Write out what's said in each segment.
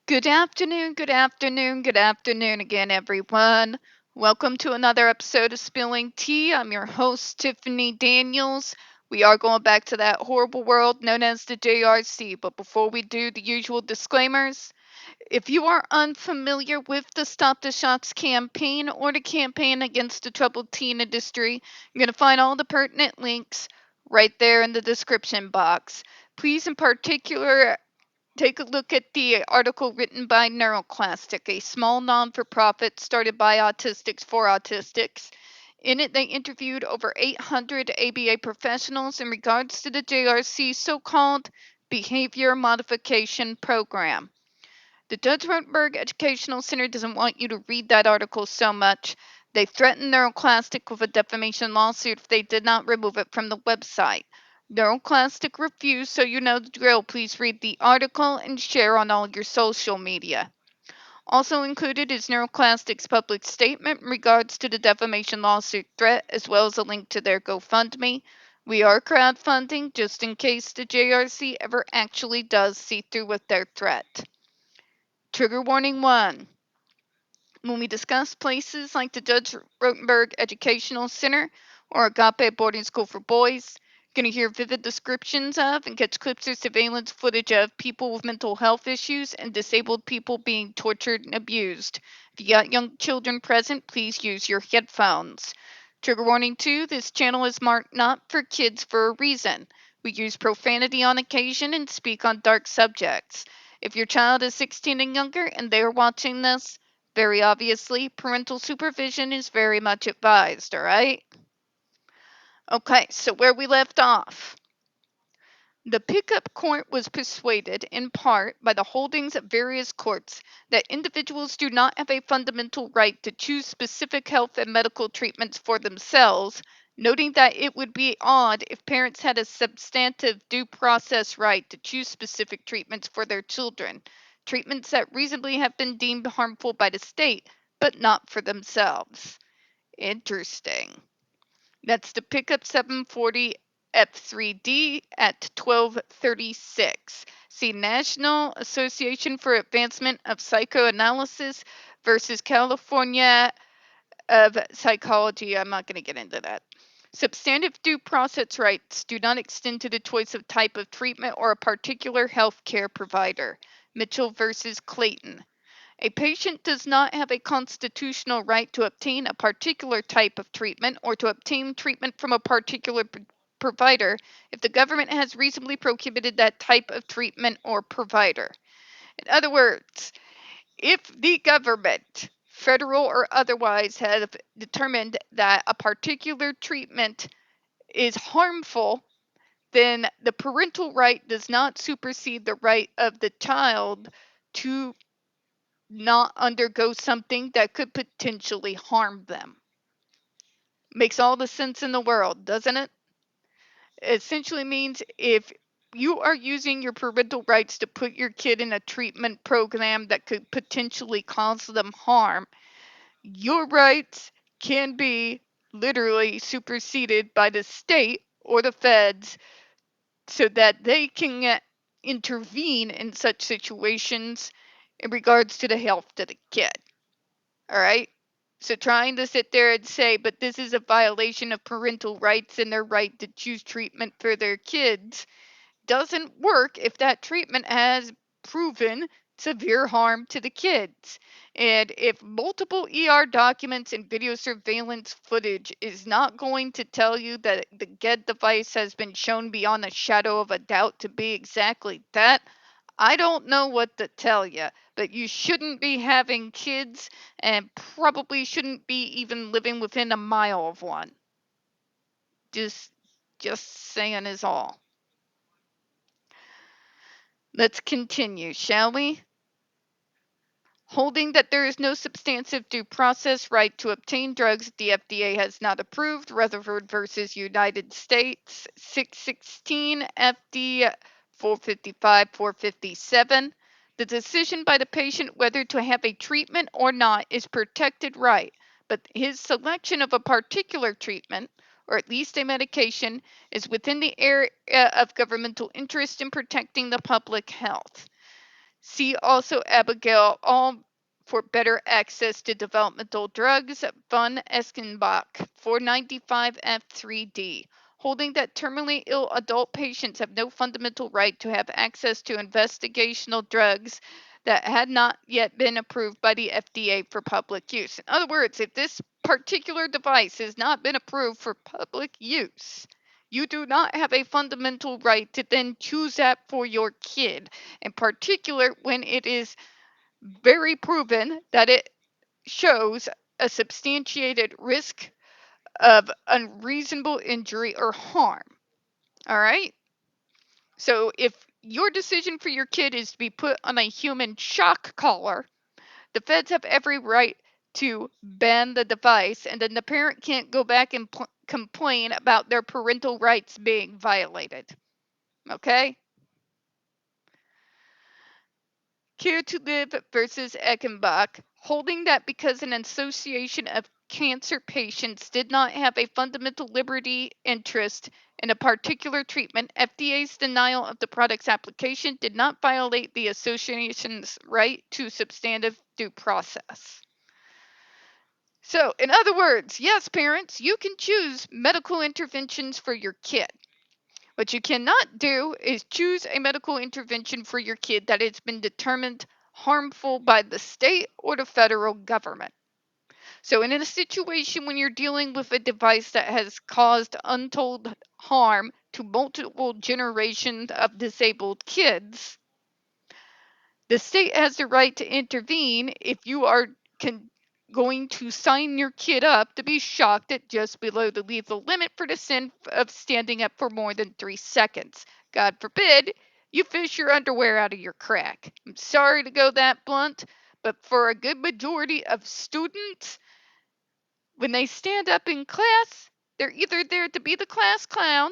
Good afternoon, good afternoon, good afternoon again, everyone. Welcome to another episode of Spilling Tea. I'm your host, Tiffany Daniels. We are going back to that horrible world known as the JRC, but before we do the usual disclaimers, if you are unfamiliar with the Stop the Shots campaign or the campaign against the troubled teen industry, you're going to find all the pertinent links right there in the description box. Please, in particular, take a look at the article written by NeuroClastic, a small non-for-profit started by autistics for autistics. In it, they interviewed over 800 ABA professionals in regards to the JRC's so-called Behavior Modification Program. The Judge Rotenberg Educational Center doesn't want you to read that article so much. They threatened NeuroClastic with a defamation lawsuit if they did not remove it from the website. NeuroClastic refused, so you know the drill. Please read the article and share on all your social media. Also included is NeuroClastic's public statement in regards to the defamation lawsuit threat, as well as a link to their GoFundMe. We are crowdfunding just in case the JRC ever actually does see through with their threat. Trigger warning 1. When we discuss places like the Judge Rotenberg Educational Center or Agape Boarding School for Boys, you're going to hear vivid descriptions of and catch clips or surveillance footage of people with mental health issues and disabled people being tortured and abused. If you got young children present, please use your headphones. Trigger warning 2, this channel is marked not for kids for a reason. We use profanity on occasion and speak on dark subjects. If your child is 16 and younger and they are watching this, very obviously, parental supervision is very much advised, all right? Okay, so where we left off. The pickup court was persuaded, in part, by the holdings of various courts that individuals do not have a fundamental right to choose specific health and medical treatments for themselves, noting that it would be odd if parents had a substantive due process right to choose specific treatments for their children, treatments that reasonably have been deemed harmful by the state, but not for themselves. Interesting. That's the pickup 740 F3D at 1236. See National Association for Advancement of Psychoanalysis versus California of Psychology. I'm not going to get into that. Substantive due process rights do not extend to the choice of type of treatment or a particular health care provider. Mitchell versus Clayton. A patient does not have a constitutional right to obtain a particular type of treatment or to obtain treatment from a particular provider if the government has reasonably prohibited that type of treatment or provider. In other words, if the government, federal or otherwise, have determined that a particular treatment is harmful, then the parental right does not supersede the right of the child to not undergo something that could potentially harm them. Makes all the sense in the world, doesn't it? It essentially means if you are using your parental rights to put your kid in a treatment program that could potentially cause them harm, your rights can be literally superseded by the state or the feds so that they can intervene in such situations in regards to the health of the kid. All right. So trying to sit there and say, but this is a violation of parental rights and their right to choose treatment for their kids doesn't work if that treatment has proven severe harm to the kids. And if multiple ER documents and video surveillance footage is not going to tell you that the GED device has been shown beyond a shadow of a doubt to be exactly that, I don't know what to tell you, but you shouldn't be having kids and probably shouldn't be even living within a mile of one. Just just saying is all. Let's continue, shall we? Holding that there is no substantive due process right to obtain drugs the FDA has not approved, Rutherford versus United States, 616 FD 455 457. The decision by the patient whether to have a treatment or not is protected right, but his selection of a particular treatment, or at least a medication, is within the area of governmental interest in protecting the public health. See also Abigail, all for better access to developmental drugs, von Eskenbach, 495F3D, holding that terminally ill adult patients have no fundamental right to have access to investigational drugs that had not yet been approved by the FDA for public use. In other words, if this particular device has not been approved for public use, you do not have a fundamental right to then choose that for your kid, in particular when it is very proven that it shows a substantiated risk of unreasonable injury or harm. All right? So if your decision for your kid is to be put on a human shock collar, the feds have every right to ban the device, and then the parent can't go back and complain about their parental rights being violated. Okay? Care to Live versus Eckenbach, holding that because an association of cancer patients did not have a fundamental liberty interest in a particular treatment, FDA's denial of the product's application did not violate the association's right to substantive due process. So, in other words, yes, parents, you can choose medical interventions for your kid. What you cannot do is choose a medical intervention for your kid that has been determined harmful by the state or the federal government. So, in a situation when you're dealing with a device that has caused untold harm to multiple generations of disabled kids, the state has the right to intervene if you are going to sign your kid up to be shocked at just below the lethal limit for the sin of standing up for more than 3 seconds. God forbid you fish your underwear out of your crack. I'm sorry to go that blunt, but for a good majority of students, when they stand up in class, they're either there to be the class clown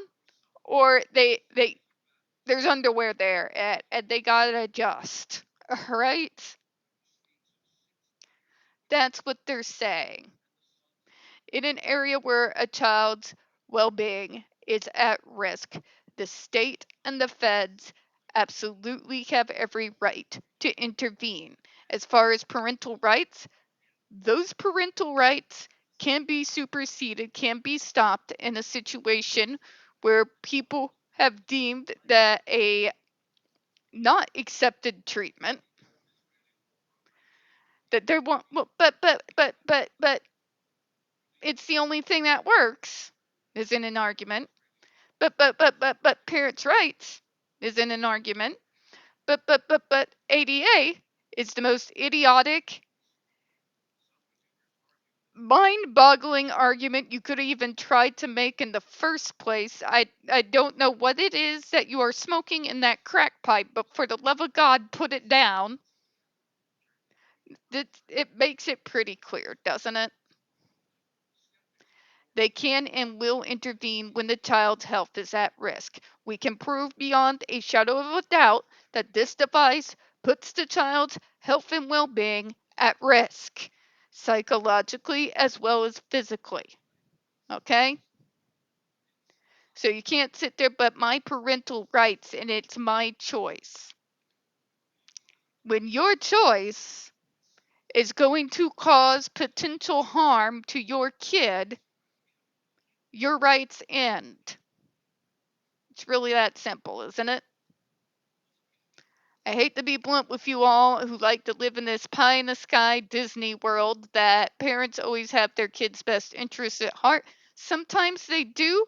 or there's underwear there and they gotta adjust. All right? That's what they're saying. In an area where a child's well being is at risk, the state and the feds absolutely have every right to intervene. As far as parental rights, those parental rights can be superseded, can be stopped in a situation where people have deemed that a not accepted treatment that they want, well, but it's the only thing that works isn't an argument. But parents' rights isn't an argument. But ADA is the most idiotic, mind-boggling argument you could even try to make in the first place. I don't know what it is that you are smoking in that crack pipe, but for the love of God, put it down. It makes it pretty clear, doesn't it? They can and will intervene when the child's health is at risk. We can prove beyond a shadow of a doubt that this device puts the child's health and well being at risk, psychologically as well as physically. Okay? So you can't sit there, but my parental rights and it's my choice. When your choice is going to cause potential harm to your kid, your rights end. It's really that simple, isn't it? I hate to be blunt with you all who like to live in this pie in the sky Disney world that parents always have their kids' best interests at heart. Sometimes they do,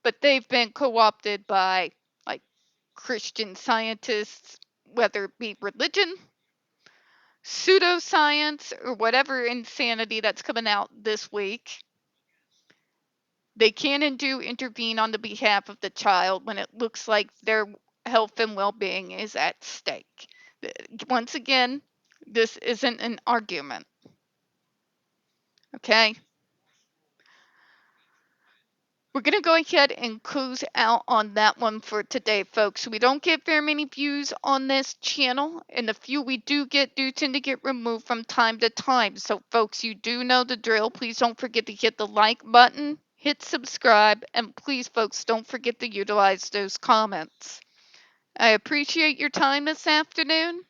but they've been co opted by like Christian scientists, whether it be religion, pseudoscience, or whatever insanity that's coming out this week. They can and do intervene on the behalf of the child when it looks like their health and well being is at stake. Once again, this isn't an argument. Okay? We're going to go ahead and close out on that one for today, folks. We don't get very many views on this channel, and the few we do tend to get removed from time to time. So, folks, you do know the drill. Please don't forget to hit the like button, hit subscribe, and please, folks, don't forget to utilize those comments. I appreciate your time this afternoon.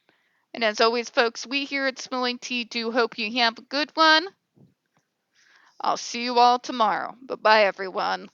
And as always, folks, we here at Spilling Tea do hope you have a good one. I'll see you all tomorrow. Bye-bye, everyone.